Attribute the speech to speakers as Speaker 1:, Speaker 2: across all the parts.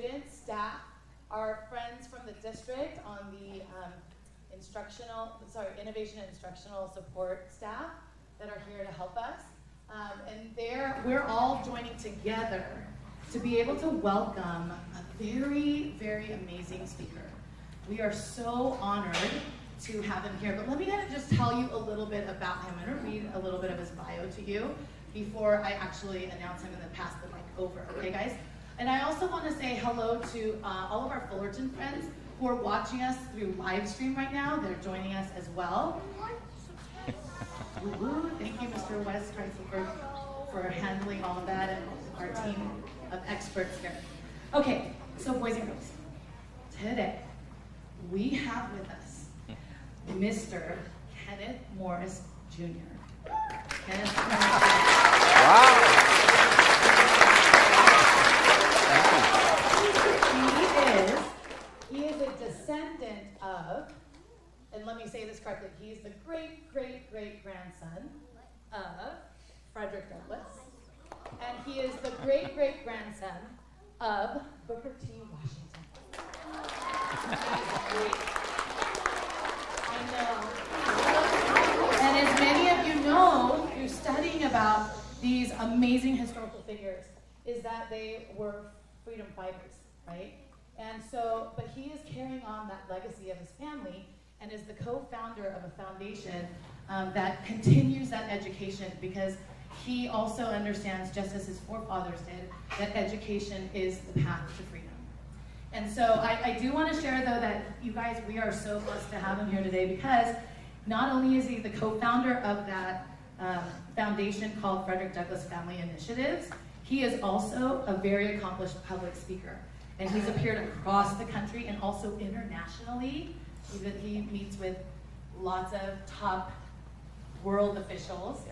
Speaker 1: students, staff, our friends from the district on the innovation and instructional support staff that are here to help us. We're all joining together to be able to welcome a very, very amazing speaker. We are so honored to have him here, but let me just tell you a little bit about him. I'm going to read a little bit of his bio to you before I actually announce him and then pass the mic over, okay guys? And I also want to say hello to all of our Fullerton friends who are watching us through live stream right now. They're joining us as well. Thank you, Mr. West, for handling all of that, and our team of experts here. Okay, so boys and girls, today we have with us Mr. Kenneth Morris Jr. Kenneth Morris Jr.
Speaker 2: Wow.
Speaker 1: He is a descendant of, and let me say this correctly, he's the great-great-great-grandson of Frederick Douglass, and he is the great-great-grandson of Booker T. Washington. I know. And as many of you know, through studying about these amazing historical figures, is that they were freedom fighters, right? And so, but he is carrying on that legacy of his family and is the co-founder of a foundation that continues that education, because he also understands, just as his forefathers did, that education is the path to freedom. And so I do want to share, though, that you guys, we are so blessed to have him here today, because not only is he the co-founder of that foundation called Frederick Douglass Family Initiatives, he is also a very accomplished public speaker. And he's appeared across the country and also internationally. He meets with lots of top world officials.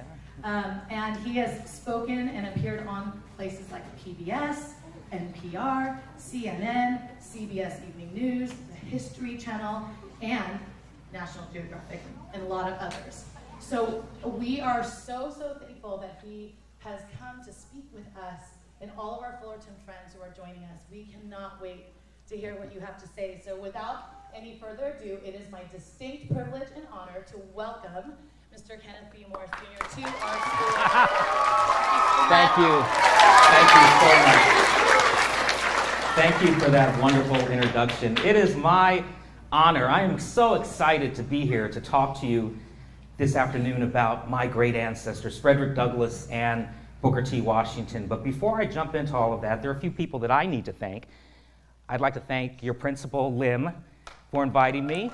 Speaker 1: And he has spoken and appeared on places like PBS, NPR, CNN, CBS Evening News, the History Channel, and National Geographic, and a lot of others. So we are so thankful that he has come to speak with us and all of our Fullerton friends who are joining us. We cannot wait to hear what you have to say. So without any further ado, it is my distinct privilege and honor to welcome Mr. Kenneth B. Morris Jr. to our school.
Speaker 2: Thank you. Thank you so much. Thank you for that wonderful introduction. It is my honor. I am so excited to be here to talk to you this afternoon about my great ancestors, Frederick Douglass and Booker T. Washington. But before I jump into all of that, there are a few people that I need to thank. I'd like to thank your principal, Lim, for inviting me.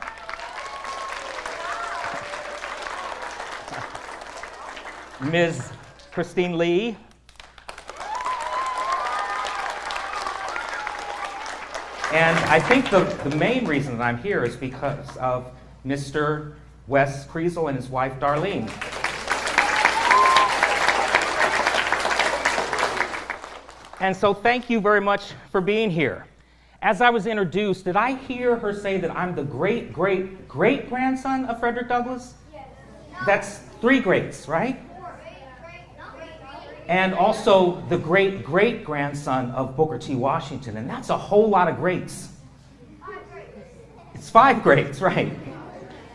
Speaker 2: Ms. Christine Lee. And I think the main reason that I'm here is because of Mr. Wes Kriesel and his wife, Darlene. And so thank you very much for being here. As I was introduced, did I hear her say that I'm the great-great-great-grandson of Frederick Douglass? Yes. No. That's 3 greats, right? 4. And also the great-great-grandson of Booker T. Washington, and that's a whole lot of greats.
Speaker 3: 5 greats.
Speaker 2: It's 5 greats, right?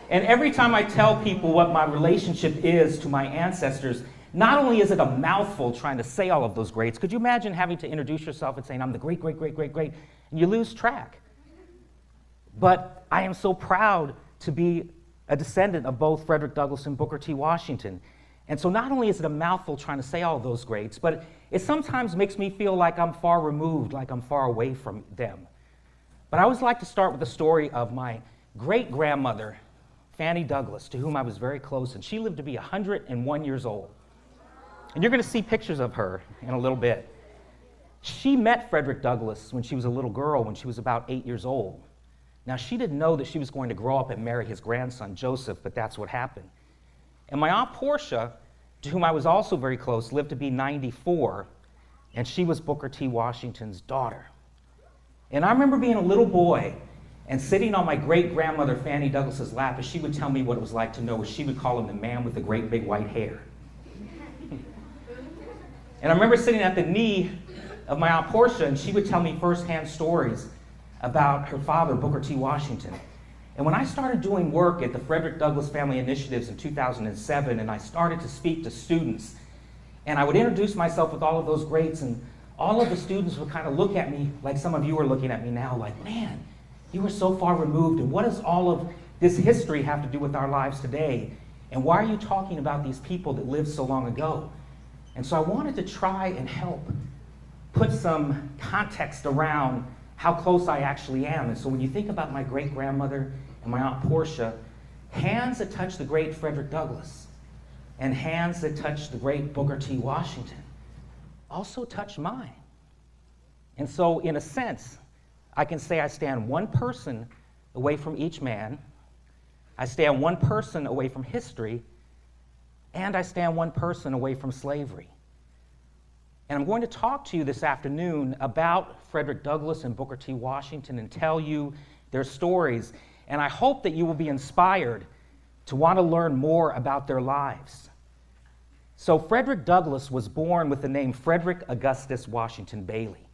Speaker 2: And every time I tell people what my relationship is to my ancestors, not only is it a mouthful trying to say all of those greats, could you imagine having to introduce yourself and saying, I'm the great-great-great-great-great, and you lose track. But I am so proud to be a descendant of both Frederick Douglass and Booker T. Washington. And so not only is it a mouthful trying to say all of those greats, but it sometimes makes me feel like I'm far removed, like I'm far away from them. But I always like to start with the story of my great-grandmother, Fanny Douglass, to whom I was very close, and she lived to be 101 years old. And you're going to see pictures of her in a little bit. She met Frederick Douglass when she was a little girl, when she was about 8 years old. Now, she didn't know that she was going to grow up and marry his grandson, Joseph, but that's what happened. And my Aunt Portia, to whom I was also very close, lived to be 94, and she was Booker T. Washington's daughter. And I remember being a little boy and sitting on my great-grandmother Fanny Douglass's lap as she would tell me what it was like to know, as she would call him, the man with the great big white hair. And I remember sitting at the knee of my Aunt Portia, and she would tell me firsthand stories about her father, Booker T. Washington. And when I started doing work at the Frederick Douglass Family Initiatives in 2007, and I started to speak to students, and I would introduce myself with all of those greats, and all of the students would kind of look at me like some of you are looking at me now, like, man, you were so far removed, and what does all of this history have to do with our lives today? And why are you talking about these people that lived so long ago? And so I wanted to try and help put some context around how close I actually am. And so when you think about my great-grandmother and my Aunt Portia, hands that touch the great Frederick Douglass and hands that touch the great Booker T. Washington also touch mine. And so in a sense, I can say I stand one person away from each man, I stand one person away from history, and I stand one person away from slavery. And I'm going to talk to you this afternoon about Frederick Douglass and Booker T. Washington and tell you their stories. And I hope that you will be inspired to want to learn more about their lives. So Frederick Douglass was born with the name Frederick Augustus Washington Bailey.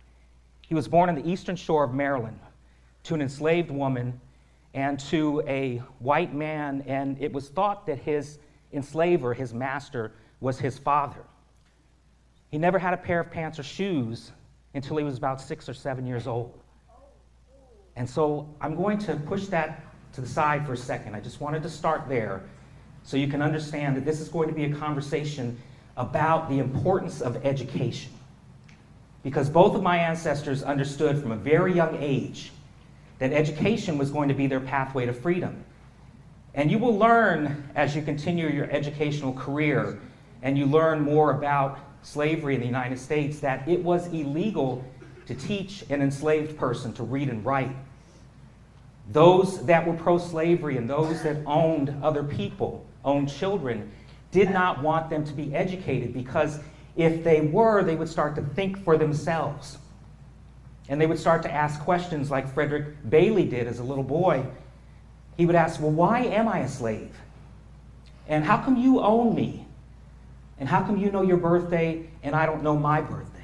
Speaker 2: He was born on the eastern shore of Maryland to an enslaved woman and to a white man, and it was thought that his enslaver, his master, was his father. He never had a pair of pants or shoes until he was about 6 or 7 years old. And so I'm going to push that to the side for a second. I just wanted to start there so you can understand that this is going to be a conversation about the importance of education. Because both of my ancestors understood from a very young age that education was going to be their pathway to freedom. And you will learn as you continue your educational career and you learn more about slavery in the United States that it was illegal to teach an enslaved person to read and write. Those that were pro-slavery and those that owned other people, owned children, did not want them to be educated because if they were, they would start to think for themselves. And they would start to ask questions like Frederick Bailey did as a little boy. He would ask, well, why am I a slave? And how come you own me? And how come you know your birthday and I don't know my birthday?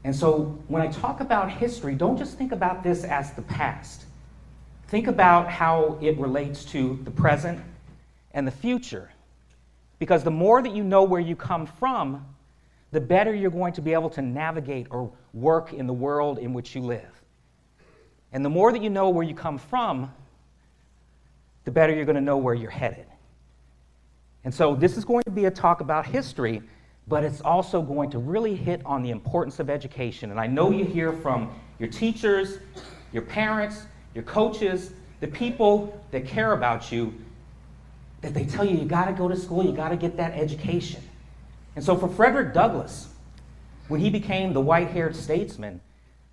Speaker 2: And so when I talk about history, don't just think about this as the past. Think about how it relates to the present and the future. Because the more that you know where you come from, the better you're going to be able to navigate or work in the world in which you live. And the more that you know where you come from, the better you're going to know where you're headed. And so this is going to be a talk about history, but it's also going to really hit on the importance of education. And I know you hear from your teachers, your parents, your coaches, the people that care about you, that they tell you, you got to go to school, you got to get that education. And so for Frederick Douglass, when he became the white-haired statesman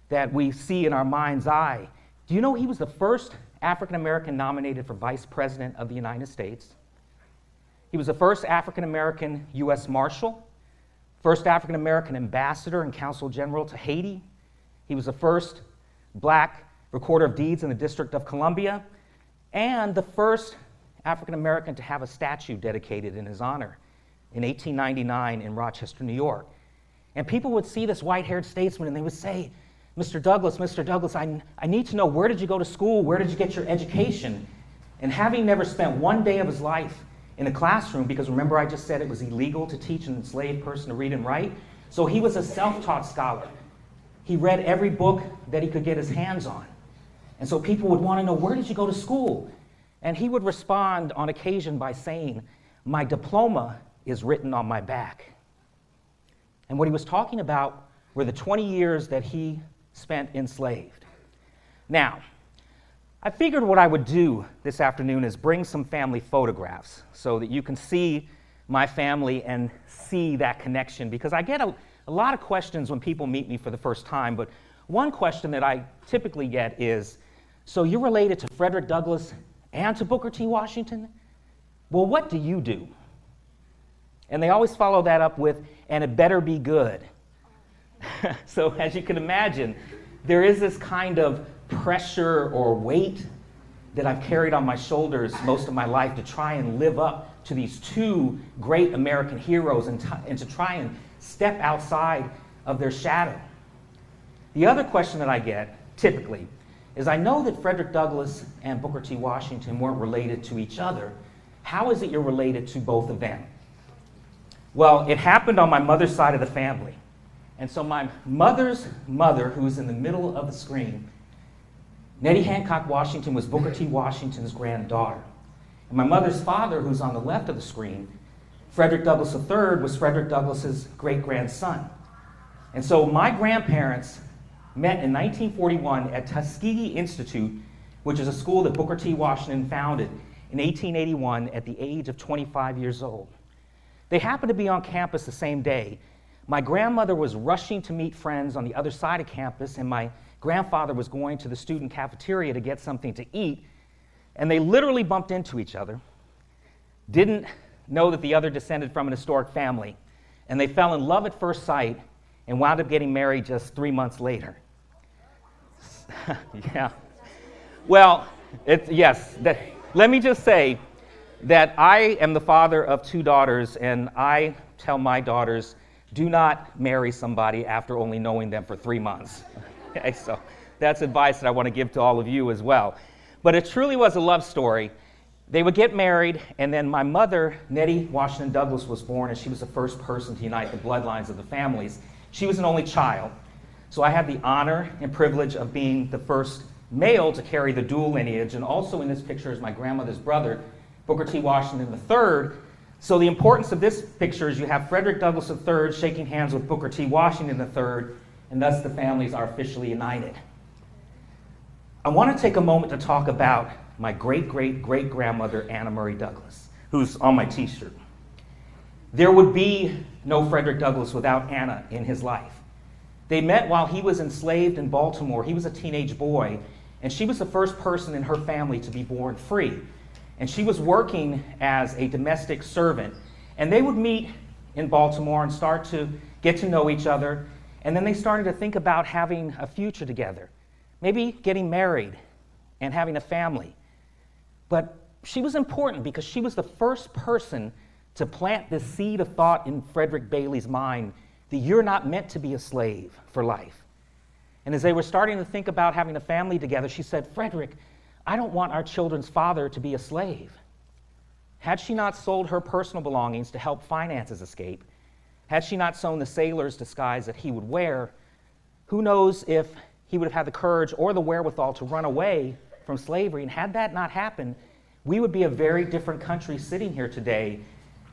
Speaker 2: that we see in our mind's eye, do you know he was the first African-American nominated for Vice President of the United States? He was the first African-American U.S. Marshal, first African-American ambassador and consul general to Haiti. He was the first black recorder of deeds in the District of Columbia, and the first African-American to have a statue dedicated in his honor in 1899 in Rochester, New York. And people would see this white-haired statesman and they would say, Mr. Douglass, I need to know, where did you go to school? Where did you get your education? And having never spent one day of his life in a classroom, because remember I just said it was illegal to teach an enslaved person to read and write, so he was a self-taught scholar. He read every book that he could get his hands on. And so people would want to know, where did you go to school? And he would respond on occasion by saying, my diploma is written on my back. And what he was talking about were the 20 years that he spent enslaved. Now, I figured what I would do this afternoon is bring some family photographs so that you can see my family and see that connection, because I get a lot of questions when people meet me for the first time, but one question that I typically get is, so you're related to Frederick Douglass and to Booker T. Washington? Well, what do you do? And they always follow that up with, and it better be good. So as you can imagine, there is this kind of pressure or weight that I've carried on my shoulders most of my life to try and live up to these two great American heroes and to try and step outside of their shadow. The other question that I get, typically, is I know that Frederick Douglass and Booker T. Washington weren't related to each other. How is it you're related to both of them? Well, it happened on my mother's side of the family. And so my mother's mother, who's in the middle of the screen, Nettie Hancock Washington, was Booker T. Washington's granddaughter. And my mother's father, who's on the left of the screen, Frederick Douglass III, was Frederick Douglass's great-grandson. And so my grandparents met in 1941 at Tuskegee Institute, which is a school that Booker T. Washington founded in 1881 at the age of 25 years old. They happened to be on campus the same day. My grandmother was rushing to meet friends on the other side of campus, and my grandfather was going to the student cafeteria to get something to eat, and they literally bumped into each other, didn't know that the other descended from an historic family, and they fell in love at first sight and wound up getting married just 3 months later. Yeah. Well, let me just say that I am the father of 2 daughters, and I tell my daughters, do not marry somebody after only knowing them for 3 months. Okay, so that's advice that I want to give to all of you as well. But it truly was a love story. They would get married, and then my mother, Nettie Washington Douglass, was born, and she was the first person to unite the bloodlines of the families. She was an only child, so I had the honor and privilege of being the first male to carry the dual lineage, and also in this picture is my grandmother's brother, Booker T. Washington III. So the importance of this picture is you have Frederick Douglass III shaking hands with Booker T. Washington III, and thus the families are officially united. I want to take a moment to talk about my great-great-great-grandmother, Anna Murray Douglass, who's on my t-shirt. There would be no Frederick Douglass without Anna in his life. They met while he was enslaved in Baltimore. He was a teenage boy, and she was the first person in her family to be born free. And she was working as a domestic servant. And they would meet in Baltimore and start to get to know each other. And then they started to think about having a future together, maybe getting married and having a family. But she was important because she was the first person to plant this seed of thought in Frederick Bailey's mind that you're not meant to be a slave for life. And as they were starting to think about having a family together, she said, Frederick, I don't want our children's father to be a slave. Had she not sold her personal belongings to help finance his escape, had she not sewn the sailor's disguise that he would wear, who knows if he would have had the courage or the wherewithal to run away from slavery. And had that not happened, we would be a very different country sitting here today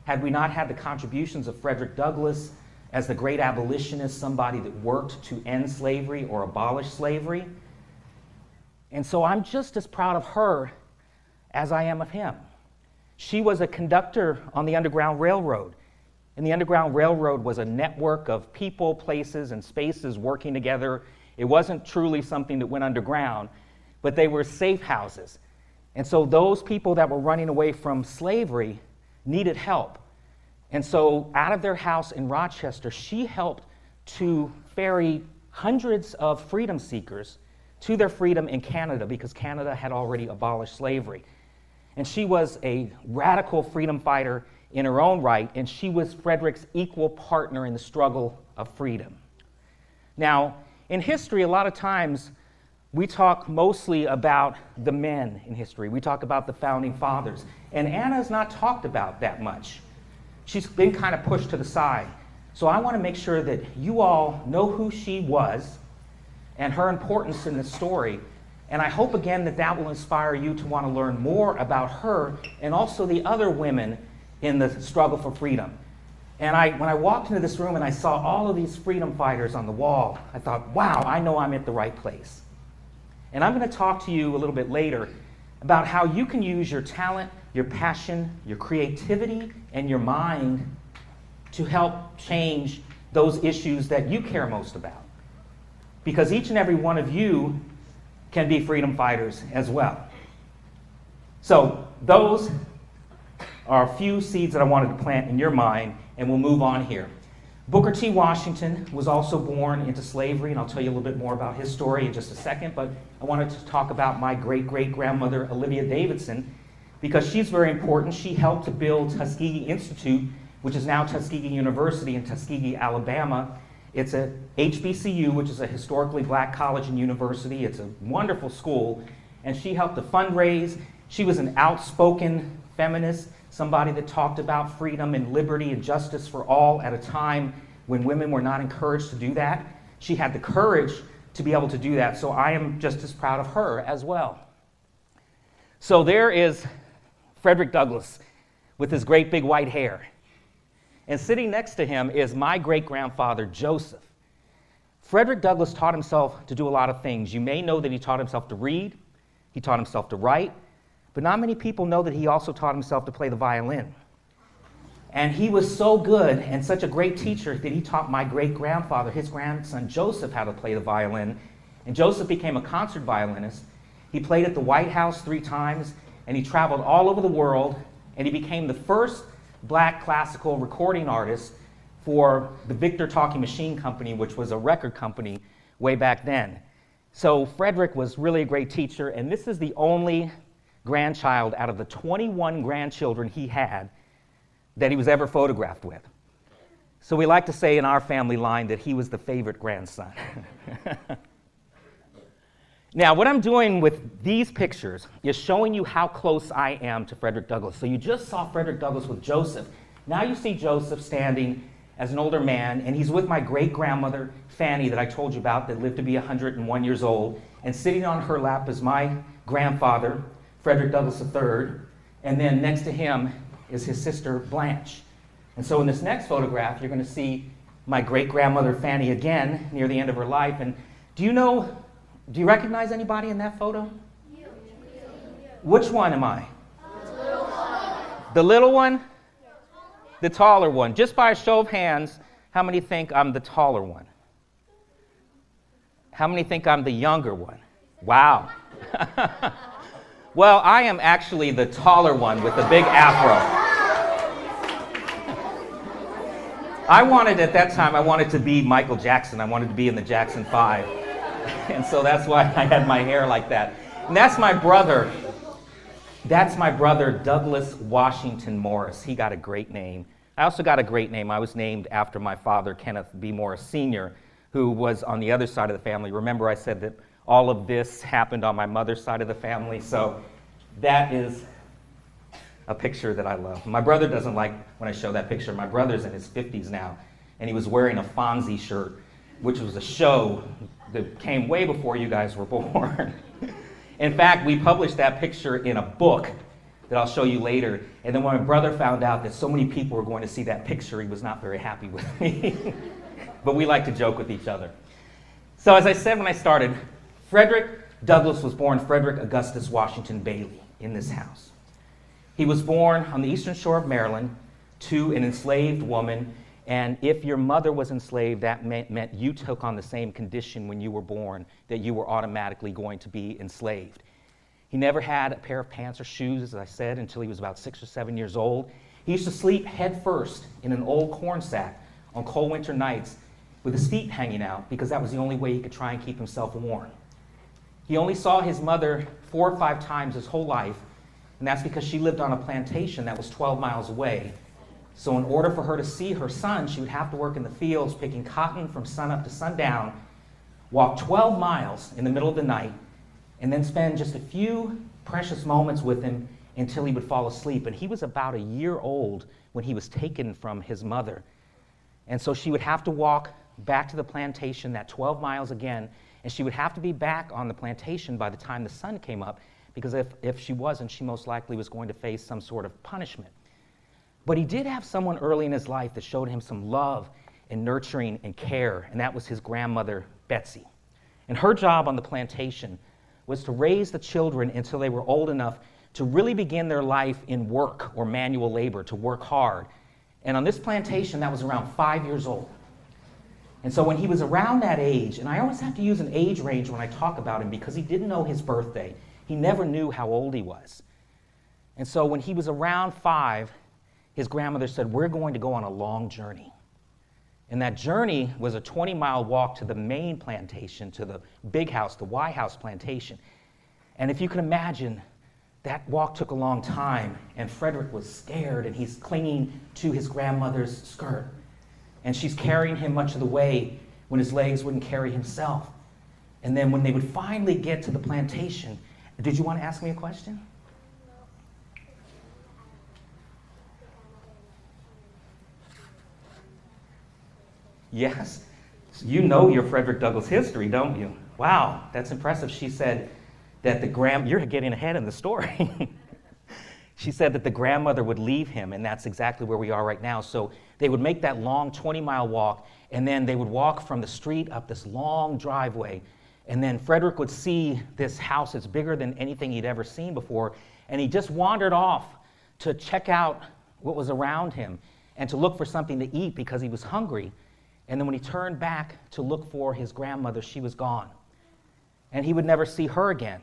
Speaker 2: had we not had the contributions of Frederick Douglass as the great abolitionist, somebody that worked to end slavery or abolish slavery. And so I'm just as proud of her as I am of him. She was a conductor on the Underground Railroad. And the Underground Railroad was a network of people, places, and spaces working together. It wasn't truly something that went underground, but they were safe houses. And so those people that were running away from slavery needed help. And so out of their house in Rochester, she helped to ferry hundreds of freedom seekers to their freedom in Canada because Canada had already abolished slavery. And she was a radical freedom fighter in her own right, and she was Frederick's equal partner in the struggle of freedom. Now, in history, a lot of times we talk mostly about the men in history. We talk about the founding fathers, and Anna's not talked about that much. She's been kind of pushed to the side. So I want to make sure that you all know who she was and her importance in this story. And I hope again that that will inspire you to want to learn more about her and also the other women in the struggle for freedom. And when I walked into this room and I saw all of these freedom fighters on the wall, I thought, wow, I know I'm at the right place. And I'm going to talk to you a little bit later about how you can use your talent, your passion, your creativity, and your mind to help change those issues that you care most about. Because each and every one of you can be freedom fighters as well. So those are a few seeds that I wanted to plant in your mind, and we'll move on here. Booker T. Washington was also born into slavery, and I'll tell you a little bit more about his story in just a second, but I wanted to talk about my great-great-grandmother, Olivia Davidson, because she's very important. She helped to build Tuskegee Institute, which is now Tuskegee University in Tuskegee, Alabama. It's a HBCU, which is a historically black college and university. It's a wonderful school. And she helped to fundraise. She was an outspoken feminist, somebody that talked about freedom and liberty and justice for all at a time when women were not encouraged to do that. She had the courage to be able to do that. So I am just as proud of her as well. So there is Frederick Douglass with his great big white hair. And sitting next to him is my great-grandfather, Joseph. Frederick Douglass taught himself to do a lot of things. You may know that he taught himself to read, he taught himself to write, but not many people know that he also taught himself to play the violin. And he was so good and such a great teacher that he taught my great-grandfather, his grandson Joseph, how to play the violin. And Joseph became a concert violinist. He played at the White House 3 times, and he traveled all over the world, and he became the first black classical recording artist for the Victor Talking Machine Company, which was a record company way back then. So Frederick was really a great teacher, and this is the only grandchild out of the 21 grandchildren he had that he was ever photographed with. So we like to say in our family line that he was the favorite grandson. Now, what I'm doing with these pictures is showing you how close I am to Frederick Douglass. So you just saw Frederick Douglass with Joseph. Now you see Joseph standing as an older man, and he's with my great-grandmother, Fanny, that I told you about, that lived to be 101 years old. And sitting on her lap is my grandfather, Frederick Douglass III, and then next to him is his sister, Blanche. And so in this next photograph, you're going to see my great-grandmother, Fanny, again, near the end of her life. And do you recognize anybody in that photo? Which one am I?
Speaker 3: The little one.
Speaker 2: The little one? The taller one. Just by a show of hands, how many think I'm the taller one? How many think I'm the younger one? Wow. Well, I am actually the taller one with the big afro. At that time, I wanted to be Michael Jackson. I wanted to be in the Jackson 5. And so that's why I had my hair like that. And that's my brother. That's my brother, Douglas Washington Morris. He got a great name. I also got a great name. I was named after my father, Kenneth B. Morris Sr., who was on the other side of the family. Remember I said that all of this happened on my mother's side of the family, so that is a picture that I love. My brother doesn't like when I show that picture. My brother's in his 50s now, and he was wearing a Fonzie shirt, which was a show that came way before you guys were born. In fact, we published that picture in a book that I'll show you later. And then when my brother found out that so many people were going to see that picture, he was not very happy with me. But we like to joke with each other. So as I said when I started, Frederick Douglass was born Frederick Augustus Washington Bailey in this house. He was born on the eastern shore of Maryland to an enslaved woman. And if your mother was enslaved, that meant you took on the same condition when you were born, that you were automatically going to be enslaved. He never had a pair of pants or shoes, as I said, until he was about 6 or 7 years old. He used to sleep head first in an old corn sack on cold winter nights with his feet hanging out because that was the only way he could try and keep himself warm. He only saw his mother 4 or 5 times his whole life, and that's because she lived on a plantation that was 12 miles away. So in order for her to see her son, she would have to work in the fields picking cotton from sunup to sundown, walk 12 miles in the middle of the night, and then spend just a few precious moments with him until he would fall asleep. And he was about a year old when he was taken from his mother. And so she would have to walk back to the plantation, that 12 miles again, and she would have to be back on the plantation by the time the sun came up, because if she wasn't, she most likely was going to face some sort of punishment. But he did have someone early in his life that showed him some love and nurturing and care, and that was his grandmother, Betsy. And her job on the plantation was to raise the children until they were old enough to really begin their life in work or manual labor, to work hard. And on this plantation, that was around 5 years old. And so when he was around that age, and I always have to use an age range when I talk about him because he didn't know his birthday. He never knew how old he was. And so when he was around 5, his grandmother said, "We're going to go on a long journey." And that journey was a 20-mile walk to the main plantation, to the big house, the White House plantation. And if you can imagine, that walk took a long time, and Frederick was scared, and he's clinging to his grandmother's skirt. And she's carrying him much of the way, when his legs wouldn't carry himself. And then when they would finally get to the plantation, did you want to ask me a question? Yes. You know your Frederick Douglass history, don't you? Wow, that's impressive. She said that you're getting ahead in the story. She said that the grandmother would leave him, and that's exactly where we are right now. So they would make that long 20-mile walk, and then they would walk from the street up this long driveway, and then Frederick would see this house that's bigger than anything he'd ever seen before, and he just wandered off to check out what was around him and to look for something to eat because he was hungry. And then when he turned back to look for his grandmother, she was gone. And he would never see her again.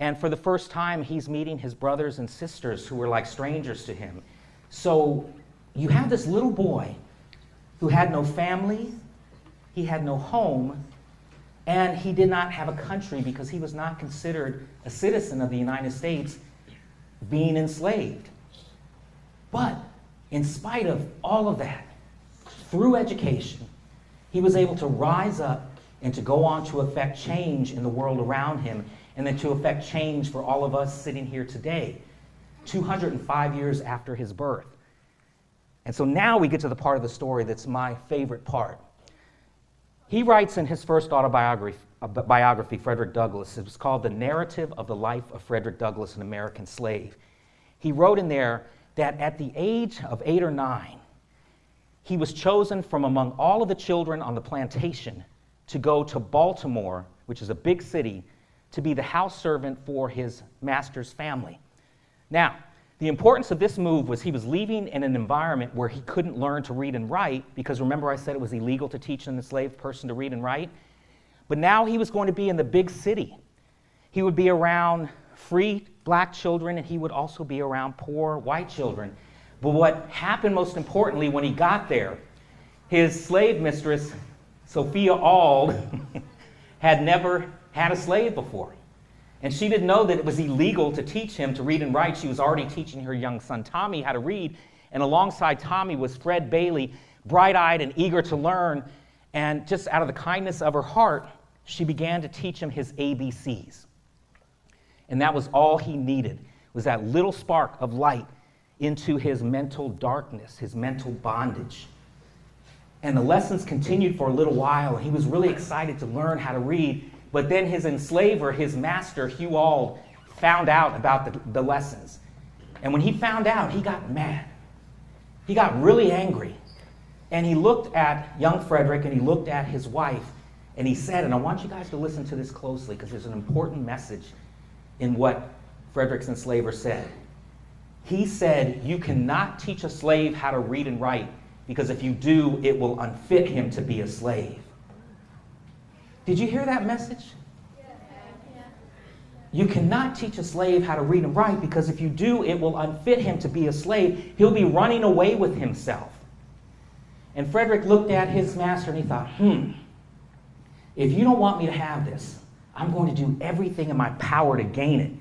Speaker 2: And for the first time, he's meeting his brothers and sisters who were like strangers to him. So you have this little boy who had no family, he had no home, and he did not have a country because he was not considered a citizen of the United States being enslaved. But in spite of all of that, through education, he was able to rise up and to go on to affect change in the world around him, and then to affect change for all of us sitting here today, 205 years after his birth. And so now we get to the part of the story that's my favorite part. He writes in his first biography, Frederick Douglass, it was called The Narrative of the Life of Frederick Douglass, an American Slave. He wrote in there that at the age of 8 or 9, he was chosen from among all of the children on the plantation to go to Baltimore, which is a big city, to be the house servant for his master's family. Now, the importance of this move was he was leaving in an environment where he couldn't learn to read and write, because remember I said it was illegal to teach an enslaved person to read and write? But now he was going to be in the big city. He would be around free black children, and he would also be around poor white children. But what happened most importantly when he got there, his slave mistress, Sophia Auld, had never had a slave before. And she didn't know that it was illegal to teach him to read and write. She was already teaching her young son Tommy how to read. And alongside Tommy was Fred Bailey, bright-eyed and eager to learn. And just out of the kindness of her heart, she began to teach him his ABCs. And that was all he needed, was that little spark of light into his mental darkness, his mental bondage. And the lessons continued for a little while. He was really excited to learn how to read. But then his enslaver, his master, Hugh Auld, found out about the lessons. And when he found out, he got mad. He got really angry. And he looked at young Frederick and he looked at his wife and he said, and I want you guys to listen to this closely because there's an important message in what Frederick's enslaver said. He said, "You cannot teach a slave how to read and write because if you do, it will unfit him to be a slave." Did you hear that message? Yeah. You cannot teach a slave how to read and write because if you do, it will unfit him to be a slave. He'll be running away with himself. And Frederick looked at his master and he thought, if you don't want me to have this, I'm going to do everything in my power to gain it.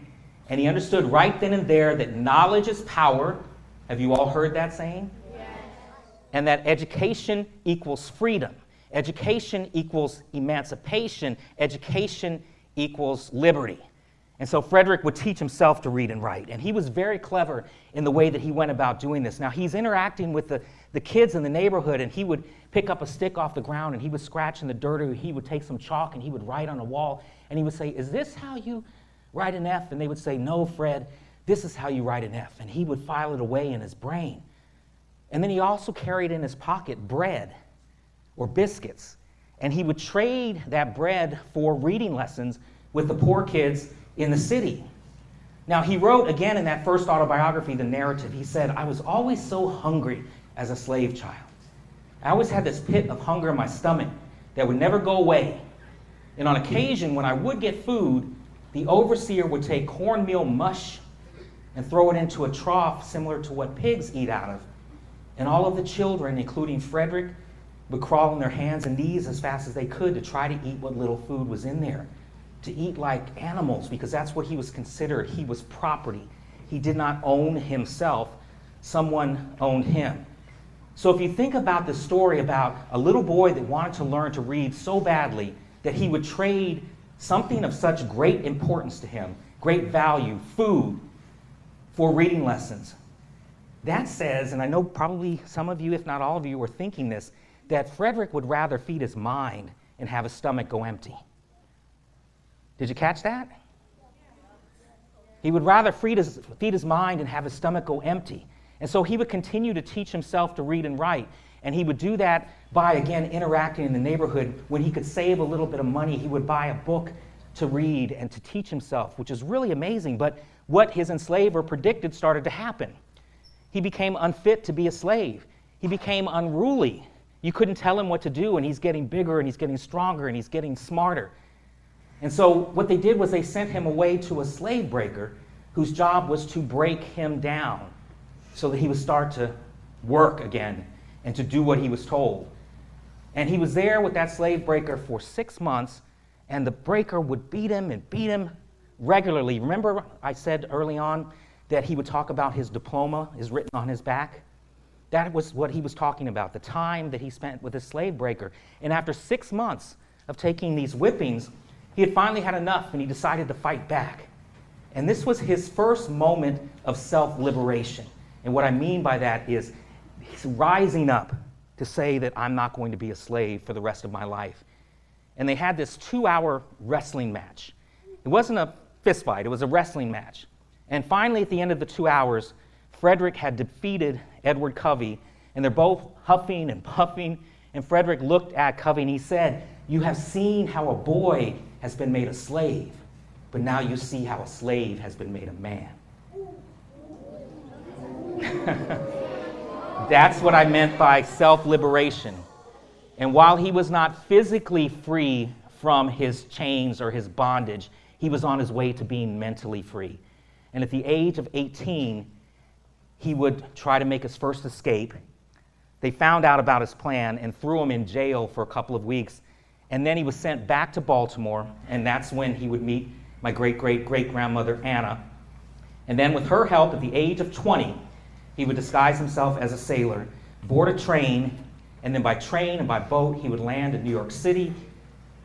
Speaker 2: And he understood right then and there that knowledge is power. Have you all heard that saying? Yes. And that education equals freedom. Education equals emancipation. Education equals liberty. And so Frederick would teach himself to read and write. And he was very clever in the way that he went about doing this. Now, he's interacting with the kids in the neighborhood, and he would pick up a stick off the ground, and he would scratch in the dirt, or he would take some chalk, and he would write on a wall. And he would say, "Is this how you write an F?" And they would say, "No, Fred, this is how you write an F." And he would file it away in his brain. And then he also carried in his pocket bread or biscuits. And he would trade that bread for reading lessons with the poor kids in the city. Now, he wrote again in that first autobiography, The Narrative, he said, "I was always so hungry as a slave child. I always had this pit of hunger in my stomach that would never go away. And on occasion, when I would get food, the overseer would take cornmeal mush and throw it into a trough similar to what pigs eat out of. And all of the children, including Frederick, would crawl on their hands and knees as fast as they could to try to eat what little food was in there, to eat like animals, because that's what he was considered. He was property. He did not own himself. Someone owned him. So if you think about the story about a little boy that wanted to learn to read so badly that he would trade something of such great importance to him, great value, food, for reading lessons. That says, and I know probably some of you, if not all of you, are thinking this, that Frederick would rather feed his mind and have his stomach go empty. Did you catch that? He would rather feed his mind and have his stomach go empty. And so he would continue to teach himself to read and write. And he would do that by, again, interacting in the neighborhood. When he could save a little bit of money, he would buy a book to read and to teach himself, which is really amazing. But what his enslaver predicted started to happen. He became unfit to be a slave. He became unruly. You couldn't tell him what to do, and he's getting bigger, and he's getting stronger, and he's getting smarter. And so what they did was they sent him away to a slave breaker whose job was to break him down so that he would start to work again and to do what he was told. And he was there with that slave breaker for 6 months, and the breaker would beat him regularly. Remember I said early on that he would talk about his diploma is written on his back? That was what he was talking about, the time that he spent with his slave breaker. And after 6 months of taking these whippings, he had finally had enough, and he decided to fight back. And this was his first moment of self-liberation. And what I mean by that is he's rising up to say that I'm not going to be a slave for the rest of my life. And they had this 2-hour wrestling match. It wasn't a fist fight, it was a wrestling match. And finally, at the end of the 2 hours, Frederick had defeated Edward Covey, and they're both huffing and puffing. And Frederick looked at Covey and he said, "You have seen how a boy has been made a slave, but now you see how a slave has been made a man." That's what I meant by self-liberation. And while he was not physically free from his chains or his bondage, he was on his way to being mentally free. And at the age of 18, he would try to make his first escape. They found out about his plan and threw him in jail for a couple of weeks. And then he was sent back to Baltimore, and that's when he would meet my great-great-great-grandmother, Anna. And then with her help, at the age of 20, he would disguise himself as a sailor, board a train, and then by train and by boat, he would land in New York City,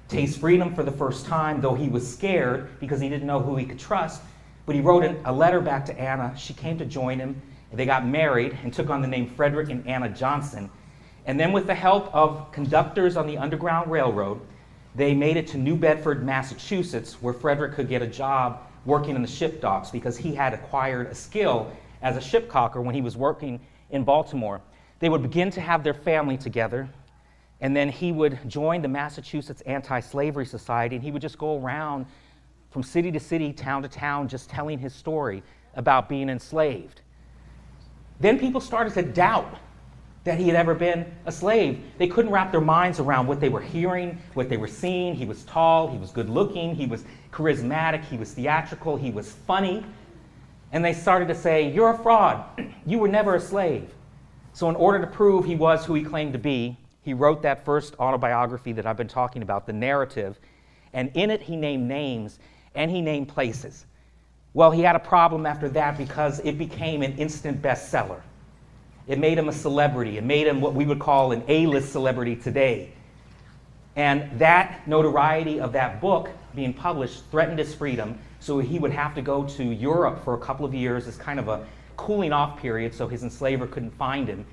Speaker 2: taste freedom for the first time, though he was scared because he didn't know who he could trust. But he wrote a letter back to Anna. She came to join him. They got married and took on the name Frederick and Anna Johnson. And then with the help of conductors on the Underground Railroad, they made it to New Bedford, Massachusetts, where Frederick could get a job working in the ship docks because he had acquired a skill as a ship caulker when he was working in Baltimore. They would begin to have their family together, and then he would join the Massachusetts Anti-Slavery Society, and he would just go around from city to city, town to town, just telling his story about being enslaved. Then people started to doubt that he had ever been a slave. They couldn't wrap their minds around what they were hearing, what they were seeing. He was tall, he was good looking, he was charismatic, he was theatrical, he was funny. And they started to say, "You're a fraud. You were never a slave." So in order to prove he was who he claimed to be, he wrote that first autobiography that I've been talking about, the narrative. And in it, he named names and he named places. Well, he had a problem after that because it became an instant bestseller. It made him a celebrity. It made him what we would call an A-list celebrity today. And that notoriety of that book being published threatened his freedom, so he would have to go to Europe for a couple of years as kind of a cooling off period so his enslaver couldn't find him.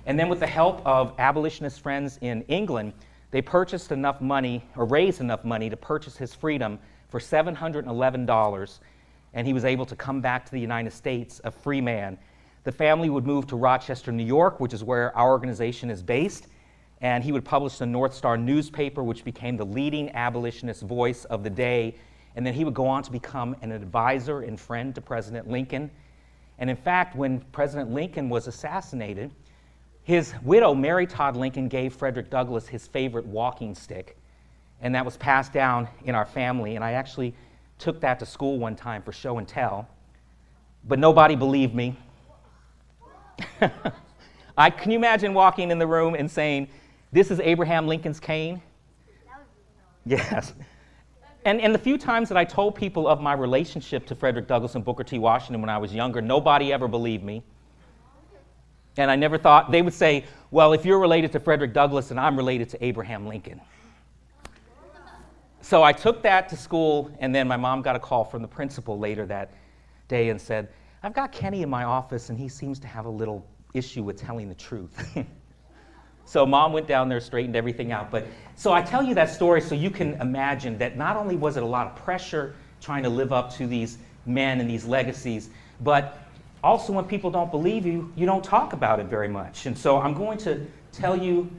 Speaker 2: And then with the help of abolitionist friends in England, they purchased enough money, or raised enough money to purchase his freedom for $711, and he was able to come back to the United States a free man. The family would move to Rochester, New York, which is where our organization is based, and he would publish the North Star newspaper, which became the leading abolitionist voice of the day. And then he would go on to become an advisor and friend to President Lincoln. And in fact, when President Lincoln was assassinated, his widow, Mary Todd Lincoln, gave Frederick Douglass his favorite walking stick. And that was passed down in our family. And I actually took that to school one time for show and tell. But nobody believed me. Can you imagine walking in the room and saying, "This is Abraham Lincoln's cane"? Yes. And the few times that I told people of my relationship to Frederick Douglass and Booker T. Washington when I was younger, nobody ever believed me. And I never thought, they would say, well, if you're related to Frederick Douglass and I'm related to Abraham Lincoln. So I took that to school, and then my mom got a call from the principal later that day and said, I've got Kenny in my office and he seems to have a little issue with telling the truth. So mom went down there, straightened everything out. So I tell you that story so you can imagine that not only was it a lot of pressure trying to live up to these men and these legacies, but also when people don't believe you, you don't talk about it very much. And so I'm going to tell you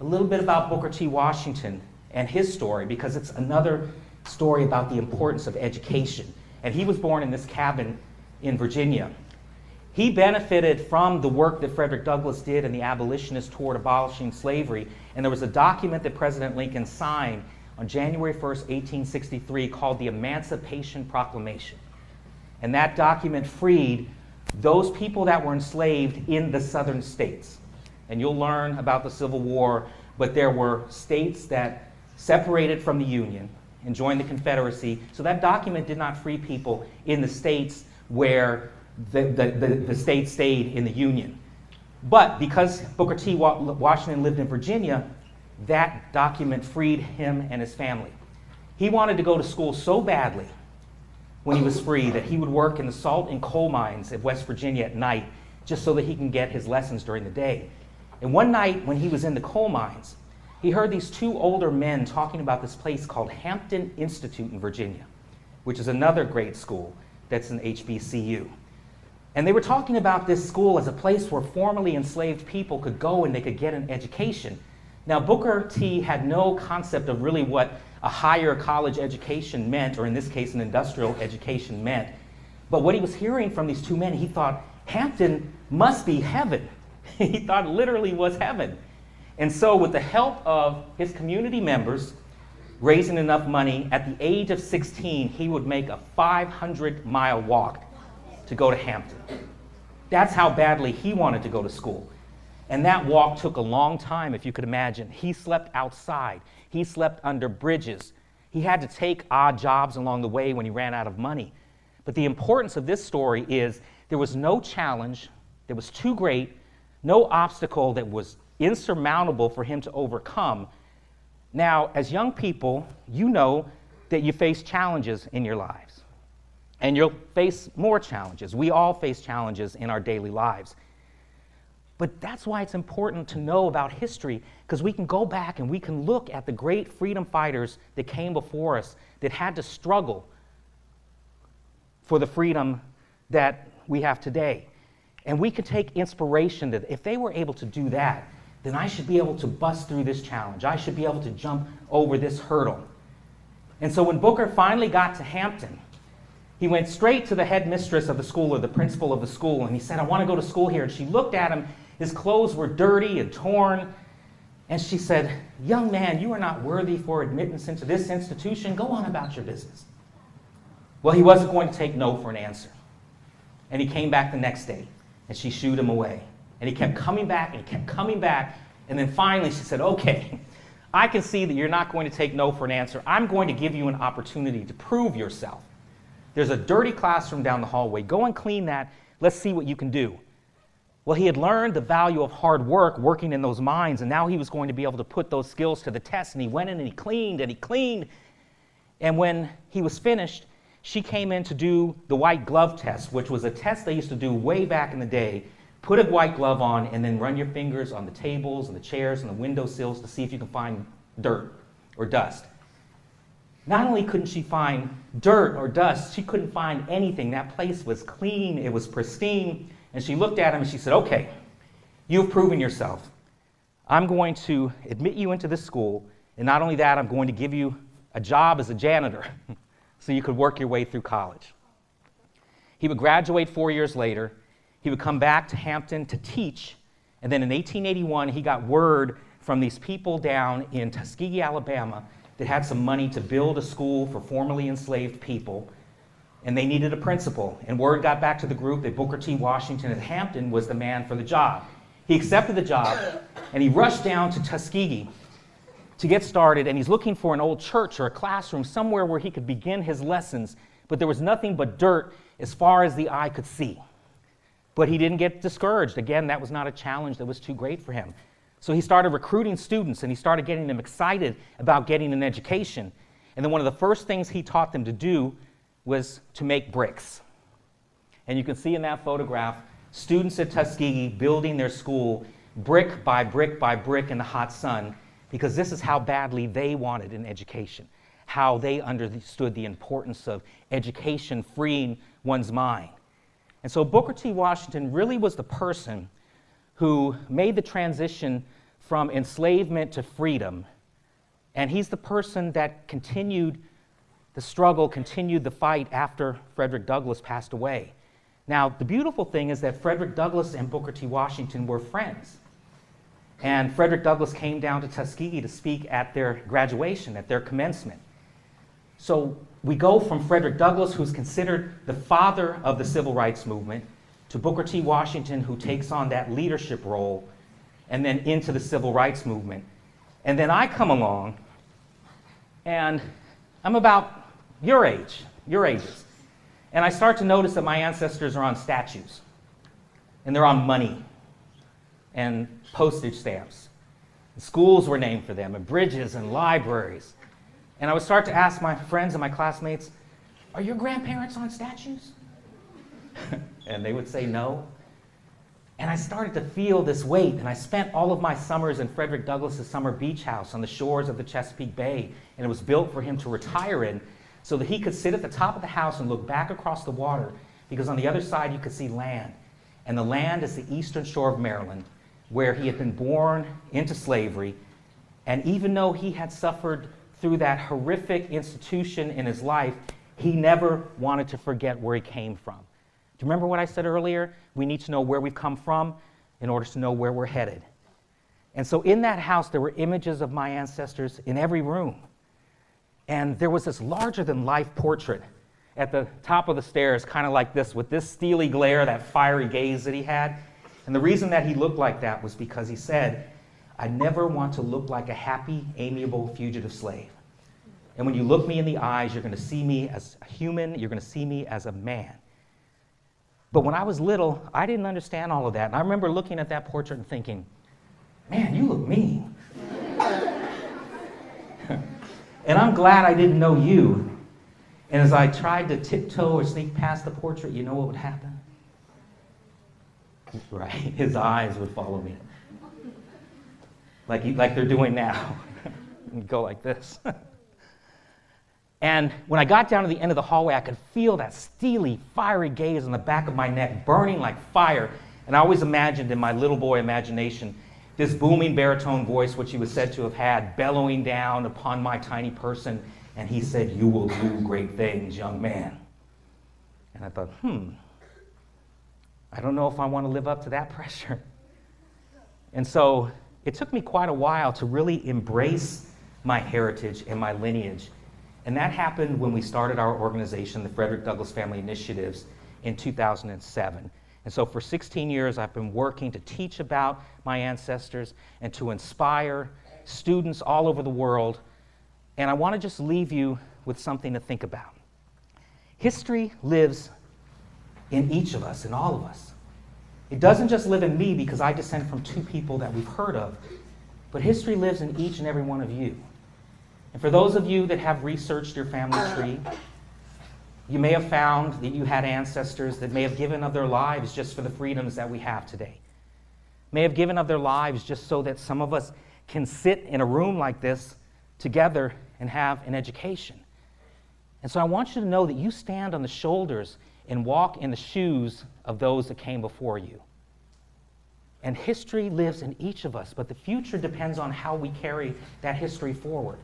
Speaker 2: a little bit about Booker T. Washington and his story, because it's another story about the importance of education. And he was born in this cabin in Virginia. He benefited from the work that Frederick Douglass did and the abolitionists toward abolishing slavery. And there was a document that President Lincoln signed on January 1st, 1863, called the Emancipation Proclamation. And that document freed those people that were enslaved in the southern states. And you'll learn about the Civil War, but there were states that separated from the Union and joined the Confederacy. So that document did not free people in the states where the state stayed in the Union. But because Booker T. Washington lived in Virginia, that document freed him and his family. He wanted to go to school so badly when he was free that he would work in the salt and coal mines of West Virginia at night just so that he can get his lessons during the day. And one night when he was in the coal mines, he heard these two older men talking about this place called Hampton Institute in Virginia, which is another great school that's an HBCU. And they were talking about this school as a place where formerly enslaved people could go and they could get an education. Now, Booker T. had no concept of really what a higher college education meant, or in this case, an industrial education meant. But what he was hearing from these two men, he thought, Hampton must be heaven. He thought it literally was heaven. And so with the help of his community members, raising enough money, at the age of 16, he would make a 500-mile walk to go to Hampton. That's how badly he wanted to go to school. And that walk took a long time, if you could imagine. He slept outside. He slept under bridges. He had to take odd jobs along the way when he ran out of money. But the importance of this story is there was no challenge that was too great, no obstacle that was insurmountable for him to overcome. Now, as young people, you know that you face challenges in your lives. And you'll face more challenges. We all face challenges in our daily lives. But that's why it's important to know about history, because we can go back and we can look at the great freedom fighters that came before us that had to struggle for the freedom that we have today. And we can take inspiration that if they were able to do that, then I should be able to bust through this challenge. I should be able to jump over this hurdle. And so when Booker finally got to Hampton, he went straight to the headmistress of the school, or the principal of the school, and he said, I want to go to school here. And she looked at him. His clothes were dirty and torn. And she said, young man, you are not worthy for admittance into this institution. Go on about your business. Well, he wasn't going to take no for an answer. And he came back the next day, and she shooed him away. And he kept coming back, and he kept coming back. And then finally she said, okay, I can see that you're not going to take no for an answer. I'm going to give you an opportunity to prove yourself. There's a dirty classroom down the hallway. Go and clean that. Let's see what you can do. Well, he had learned the value of hard work working in those mines, and now he was going to be able to put those skills to the test. And he went in and he cleaned and he cleaned. And when he was finished, she came in to do the white glove test, which was a test they used to do way back in the day. Put a white glove on and then run your fingers on the tables and the chairs and the windowsills to see if you can find dirt or dust. Not only couldn't she find dirt or dust, she couldn't find anything. That place was clean, it was pristine. And she looked at him and she said, okay, you've proven yourself. I'm going to admit you into this school, and not only that, I'm going to give you a job as a janitor so you could work your way through college. He would graduate 4 years later. He would come back to Hampton to teach, and then in 1881, he got word from these people down in Tuskegee, Alabama, that had some money to build a school for formerly enslaved people, and they needed a principal. And word got back to the group that Booker T. Washington at Hampton was the man for the job. He accepted the job, and he rushed down to Tuskegee to get started, and he's looking for an old church or a classroom, somewhere where he could begin his lessons, but there was nothing but dirt as far as the eye could see. But he didn't get discouraged. Again, that was not a challenge that was too great for him. So he started recruiting students, and he started getting them excited about getting an education. And then one of the first things he taught them to do was to make bricks. And you can see in that photograph, students at Tuskegee building their school brick by brick by brick in the hot sun, because this is how badly they wanted an education, how they understood the importance of education freeing one's mind. And so Booker T. Washington really was the person who made the transition from enslavement to freedom. And he's the person that continued the struggle, continued the fight after Frederick Douglass passed away. Now, the beautiful thing is that Frederick Douglass and Booker T. Washington were friends. And Frederick Douglass came down to Tuskegee to speak at their graduation, at their commencement. So we go from Frederick Douglass, who's considered the father of the civil rights movement, to Booker T. Washington, who takes on that leadership role, and then into the civil rights movement. And then I come along, and I'm about your ages. And I start to notice that my ancestors are on statues, and they're on money, and postage stamps. Schools were named for them, and bridges and libraries. And I would start to ask my friends and my classmates, are your grandparents on statues? And they would say no. And I started to feel this weight, and I spent all of my summers in Frederick Douglass's summer beach house on the shores of the Chesapeake Bay, and it was built for him to retire in so that he could sit at the top of the house and look back across the water, because on the other side you could see land. And the land is the eastern shore of Maryland, where he had been born into slavery, and even though he had suffered through that horrific institution in his life, he never wanted to forget where he came from. Do you remember what I said earlier? We need to know where we've come from in order to know where we're headed. And so in that house, there were images of my ancestors in every room. And there was this larger-than-life portrait at the top of the stairs, kind of like this, with this steely glare, that fiery gaze that he had. And the reason that he looked like that was because he said, I never want to look like a happy, amiable fugitive slave. And when you look me in the eyes, you're going to see me as a human, you're going to see me as a man. But when I was little, I didn't understand all of that. And I remember looking at that portrait and thinking, man, you look mean. And I'm glad I didn't know you. And as I tried to tiptoe or sneak past the portrait, you know what would happen? Right, his eyes would follow me. Like they're doing now. And go like this. And when I got down to the end of the hallway, I could feel that steely, fiery gaze on the back of my neck, burning like fire. And I always imagined in my little boy imagination this booming baritone voice, which he was said to have had, bellowing down upon my tiny person. And he said, you will do great things, young man. And I thought, I don't know if I want to live up to that pressure. And so it took me quite a while to really embrace my heritage and my lineage. And that happened when we started our organization, the Frederick Douglass Family Initiatives, in 2007. And so for 16 years, I've been working to teach about my ancestors and to inspire students all over the world. And I want to just leave you with something to think about. History lives in each of us, in all of us. It doesn't just live in me because I descend from two people that we've heard of, but history lives in each and every one of you. And for those of you that have researched your family tree, you may have found that you had ancestors that may have given of their lives just for the freedoms that we have today. May have given of their lives just so that some of us can sit in a room like this together and have an education. And so I want you to know that you stand on the shoulders and walk in the shoes of those that came before you. And history lives in each of us, but the future depends on how we carry that history forward.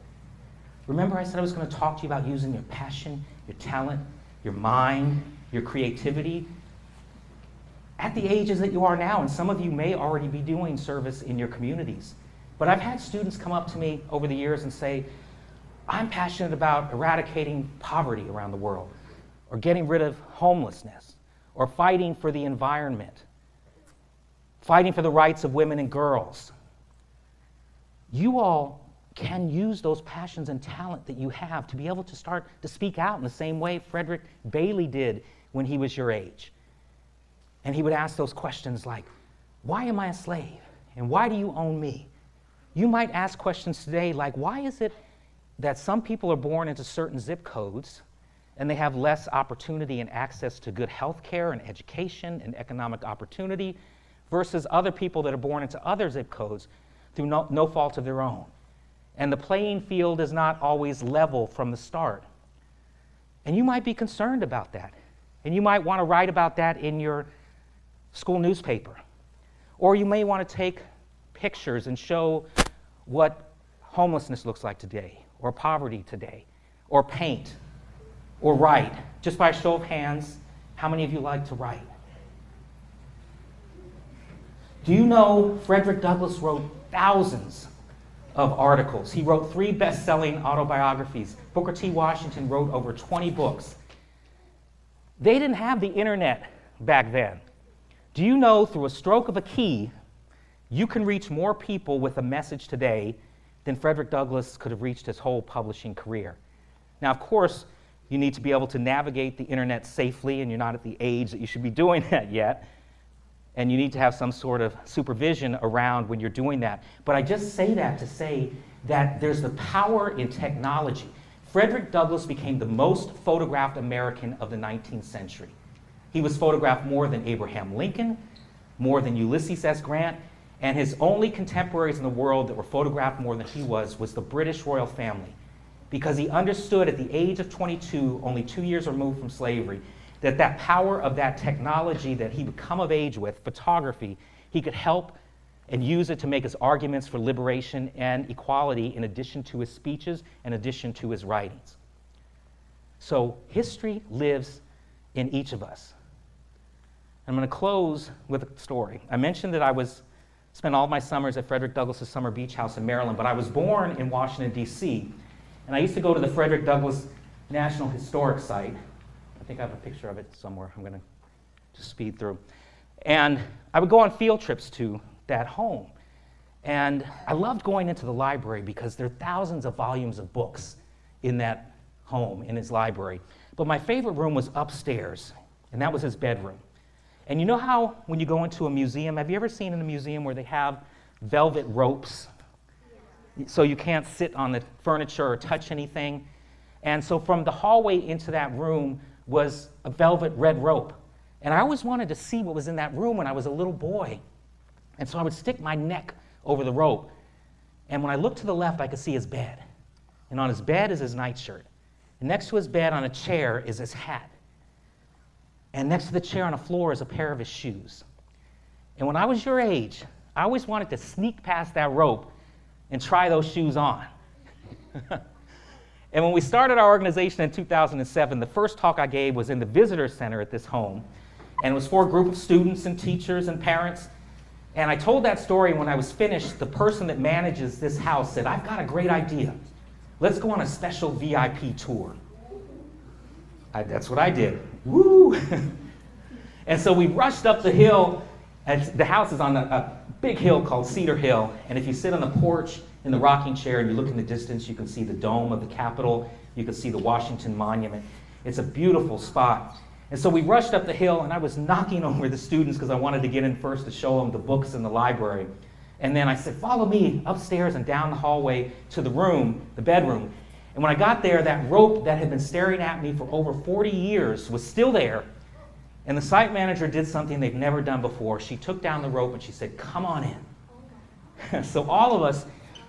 Speaker 2: Remember I said I was going to talk to you about using your passion, your talent, your mind, your creativity at the ages that you are now, and some of you may already be doing service in your communities. But I've had students come up to me over the years and say, I'm passionate about eradicating poverty around the world, or getting rid of homelessness, or fighting for the environment, fighting for the rights of women and girls. You all can use those passions and talent that you have to be able to start to speak out in the same way Frederick Bailey did when he was your age. And he would ask those questions like, why am I a slave? And why do you own me? You might ask questions today like, why is it that some people are born into certain zip codes and they have less opportunity and access to good health care and education and economic opportunity versus other people that are born into other zip codes through no fault of their own? And the playing field is not always level from the start. And you might be concerned about that. And you might want to write about that in your school newspaper. Or you may want to take pictures and show what homelessness looks like today, or poverty today, or paint, or write. Just by a show of hands, how many of you like to write? Do you know Frederick Douglass wrote thousands of articles? He wrote 3 best-selling autobiographies. Booker T. Washington wrote over 20 books. They didn't have the internet back then. Do you know through a stroke of a key, you can reach more people with a message today than Frederick Douglass could have reached his whole publishing career? Now, of course, you need to be able to navigate the internet safely, and you're not at the age that you should be doing that yet. And you need to have some sort of supervision around when you're doing that. But I just say that to say that there's the power in technology. Frederick Douglass became the most photographed American of the 19th century. He was photographed more than Abraham Lincoln, more than Ulysses S. Grant, and his only contemporaries in the world that were photographed more than he was the British royal family, because he understood at the age of 22, only 2 years removed from slavery, that power of that technology that he would come of age with, photography, he could help and use it to make his arguments for liberation and equality in addition to his speeches, in addition to his writings. So history lives in each of us. I'm going to close with a story. I mentioned that I spent all my summers at Frederick Douglass' summer beach house in Maryland, but I was born in Washington, D.C., and I used to go to the Frederick Douglass National Historic Site. I think I have a picture of it somewhere. I'm going to just speed through. And I would go on field trips to that home. And I loved going into the library because there are thousands of volumes of books in that home, in his library. But my favorite room was upstairs, and that was his bedroom. And you know how when you go into a museum, have you ever seen in a museum where they have velvet ropes so you can't sit on the furniture or touch anything? And so from the hallway into that room was a velvet red rope. And I always wanted to see what was in that room when I was a little boy. And so I would stick my neck over the rope. And when I looked to the left, I could see his bed. And on his bed is his nightshirt. And next to his bed on a chair is his hat. And next to the chair on the floor is a pair of his shoes. And when I was your age, I always wanted to sneak past that rope and try those shoes on. And when we started our organization in 2007, the first talk I gave was in the visitor center at this home. And it was for a group of students and teachers and parents. And I told that story, and when I was finished, the person that manages this house said, "I've got a great idea. Let's go on a special VIP tour." That's what I did. Woo! And so we rushed up the hill. And the house is on a big hill called Cedar Hill. And if you sit on the porch in the rocking chair and you look in the distance, you can see the dome of the Capitol. You can see the Washington Monument. It's a beautiful spot. And so we rushed up the hill, and I was knocking over the students because I wanted to get in first to show them the books in the library. And then I said, "Follow me upstairs and down the hallway to the room, the bedroom." And when I got there, that rope that had been staring at me for over 40 years was still there. And the site manager did something they've never done before. She took down the rope and she said, "Come on in." So all of us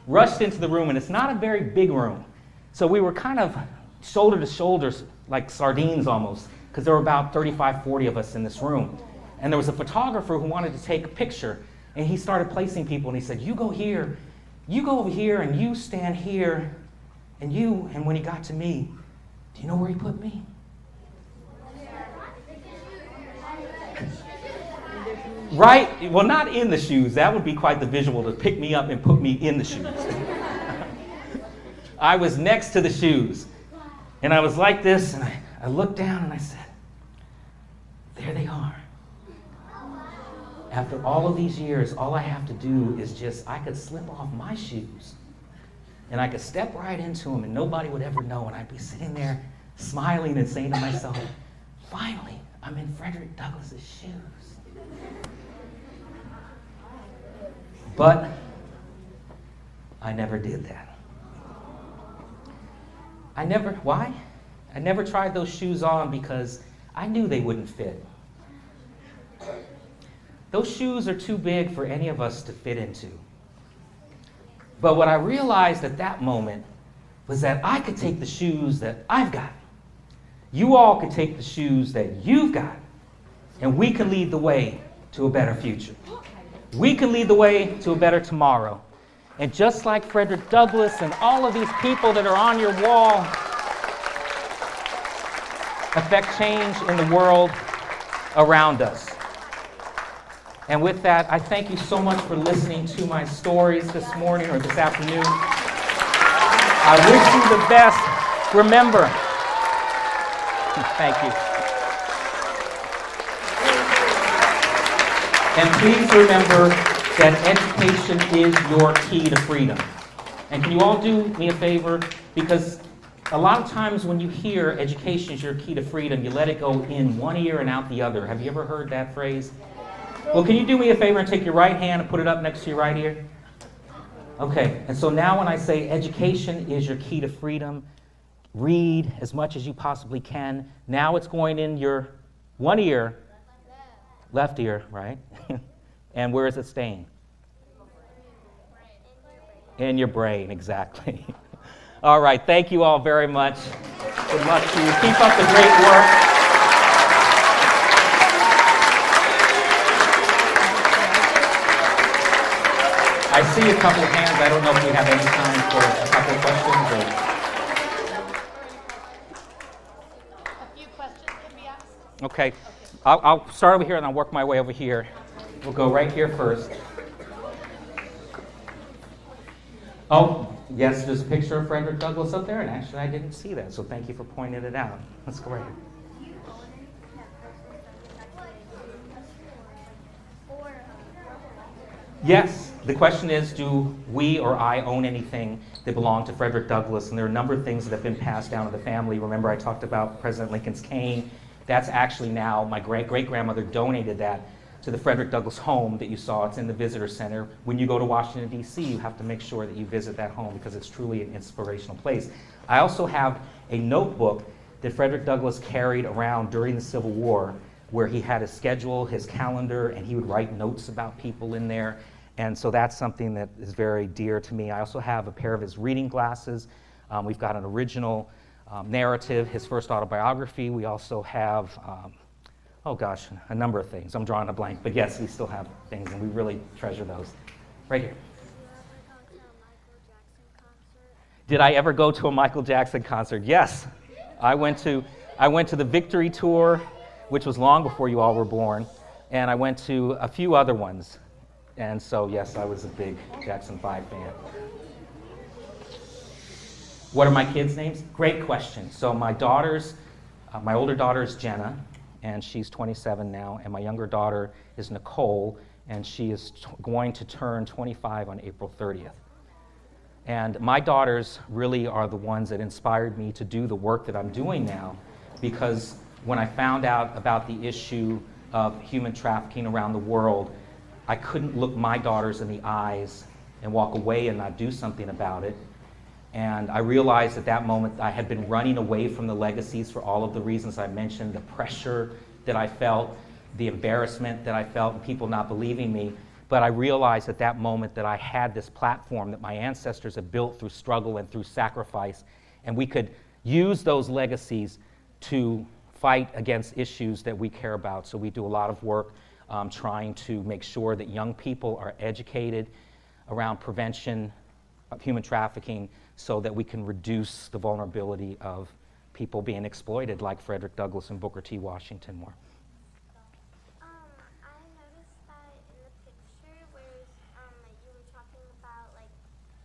Speaker 2: rushed into the room, and it's not a very big room. So we were kind of shoulder to shoulders, like sardines almost, because there were about 35, 40 of us in this room. And there was a photographer who wanted to take a picture, and he started placing people, and he said, "You go here, you go over here, and you stand here, and you," and when he got to me, do you know where he put me? Right, well, not in the shoes. That would be quite the visual, to pick me up and put me in the shoes. I was next to the shoes. And I was like this, and I looked down and I said, "There they are." After all of these years, all I have to do is I could slip off my shoes, and I could step right into them, and nobody would ever know, and I'd be sitting there smiling and saying to myself, "Finally, I'm in Frederick Douglass's shoes." But I never did that. Why? I never tried those shoes on because I knew they wouldn't fit. Those shoes are too big for any of us to fit into. But what I realized at that moment was that I could take the shoes that I've got. You all could take the shoes that you've got, and we can lead the way to a better future. We can lead the way to a better tomorrow. And just like Frederick Douglass and all of these people that are on your wall, affect change in the world around us. And with that, I thank you so much for listening to my stories this morning or this afternoon. I wish you the best. Remember, thank you. And please remember that education is your key to freedom. And can you all do me a favor? Because a lot of times when you hear education is your key to freedom, you let it go in one ear and out the other. Have you ever heard that phrase? Well, can you do me a favor and take your right hand and put it up next to your right ear? Okay, and so now when I say education is your key to freedom, read as much as you possibly can. Now it's going in your one ear, left ear, right? And where is it staying? In your brain, exactly. All right, thank you all very much. Good luck to you. Keep up the great work. I see a couple of hands. I don't know if we have any time for a couple of questions.
Speaker 1: A few questions can be asked.
Speaker 2: Okay. I'll start over here and I'll work my way over here. We'll go right here first. Oh, yes, there's a picture of Frederick Douglass up there, and actually I didn't see that, so thank you for pointing it out. Let's go right here. Yes, the question is, do we or I own anything that belonged to Frederick Douglass? And there are a number of things that have been passed down to the family. Remember, I talked about President Lincoln's cane. That's actually now, my great-great-grandmother donated that to the Frederick Douglass home that you saw. It's in the visitor center. When you go to Washington, D.C., you have to make sure that you visit that home because it's truly an inspirational place. I also have a notebook that Frederick Douglass carried around during the Civil War where he had his schedule, his calendar, and he would write notes about people in there. And so that's something that is very dear to me. I also have a pair of his reading glasses. We've got an original narrative, his first autobiography. We also have, a number of things. I'm drawing a blank, but yes, we still have things, and we really treasure those. Right here. Did I ever go to a Michael Jackson concert? Yes. I went to the Victory Tour, which was long before you all were born, and I went to a few other ones. And so, yes, I was a big Jackson 5 fan. What are my kids' names? Great question. So my older daughter is Jenna, and she's 27 now, and my younger daughter is Nicole, and she is going to turn 25 on April 30th. And my daughters really are the ones that inspired me to do the work that I'm doing now, because when I found out about the issue of human trafficking around the world, I couldn't look my daughters in the eyes and walk away and not do something about it. And I realized at that moment I had been running away from the legacies for all of the reasons I mentioned, the pressure that I felt, the embarrassment that I felt, and people not believing me. But I realized at that moment that I had this platform that my ancestors had built through struggle and through sacrifice, and we could use those legacies to fight against issues that we care about. So we do a lot of work trying to make sure that young people are educated around prevention of human trafficking so that we can reduce the vulnerability of people being exploited like Frederick Douglass and Booker T. Washington were.
Speaker 3: I noticed that in the picture where you were talking about like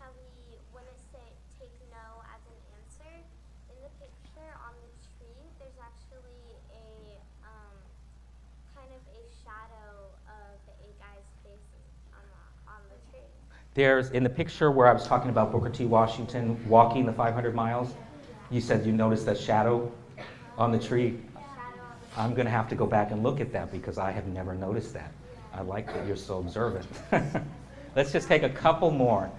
Speaker 3: how we wouldn't take no as an answer. In the picture on the tree, there's actually a kind of a shadow of a guy's face on the tree.
Speaker 2: There's, in the picture where I was talking about Booker T. Washington walking the 500 miles, you said you noticed that shadow on the tree. I'm going to have to go back and look at that because I have never noticed that. I like that you're so observant. Let's just take a couple more.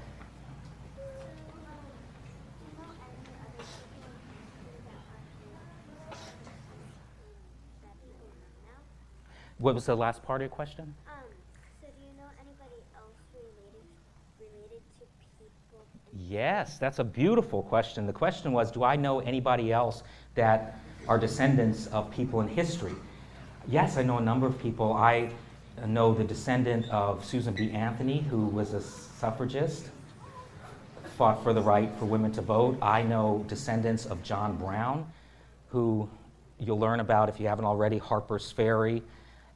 Speaker 2: What was the last part of your question?
Speaker 3: So do you know anybody else related to people?
Speaker 2: Yes, that's a beautiful question. The question was, do I know anybody else that are descendants of people in history? Yes, I know a number of people. I know the descendant of Susan B. Anthony, who was a suffragist, fought for the right for women to vote. I know descendants of John Brown, who you'll learn about if you haven't already, Harper's Ferry.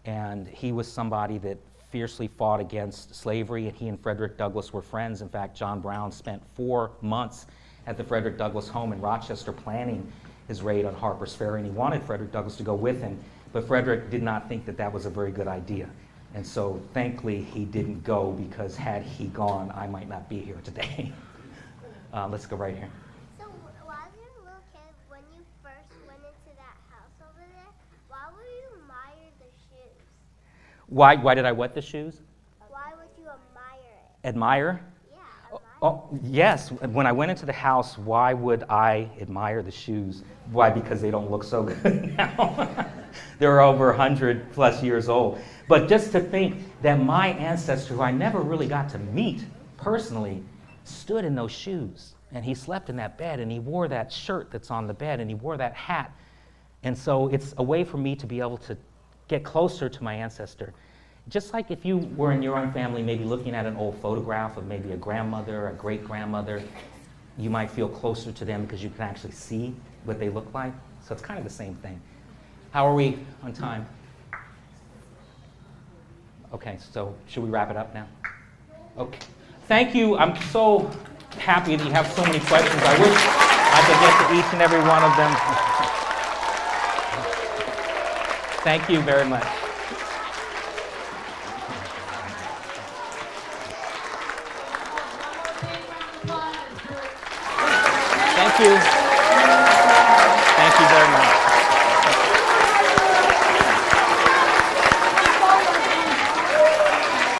Speaker 2: And he was somebody that fiercely fought against slavery, and he and Frederick Douglass were friends. In fact, John Brown spent 4 months at the Frederick Douglass home in Rochester planning his raid on Harper's Ferry, and he wanted Frederick Douglass to go with him, but Frederick did not think that that was a very good idea. And so, thankfully, he didn't go, because had he gone, I might not be here today. Let's go right here.
Speaker 3: So while you were a little kid, when you first went into that house over there, why would you admire the shoes?
Speaker 2: Why did I wet the shoes?
Speaker 3: Why would you admire it?
Speaker 2: Admire?
Speaker 3: Yeah, admire.
Speaker 2: Oh, yes. When I went into the house, why would I admire the shoes? Why? Because they don't look so good now. They're over 100 plus years old. But just to think that my ancestor, who I never really got to meet personally, stood in those shoes. And he slept in that bed, and he wore that shirt that's on the bed, and he wore that hat. And so it's a way for me to be able to get closer to my ancestor. Just like if you were in your own family, maybe looking at an old photograph of maybe a grandmother, a great-grandmother, you might feel closer to them because you can actually see what they look like. So it's kind of the same thing. How are we on time? Okay, so should we wrap it up now? Okay. Thank you. I'm so happy that you have so many questions. I wish I could get to each and every one of them. Thank you very much. Thank you.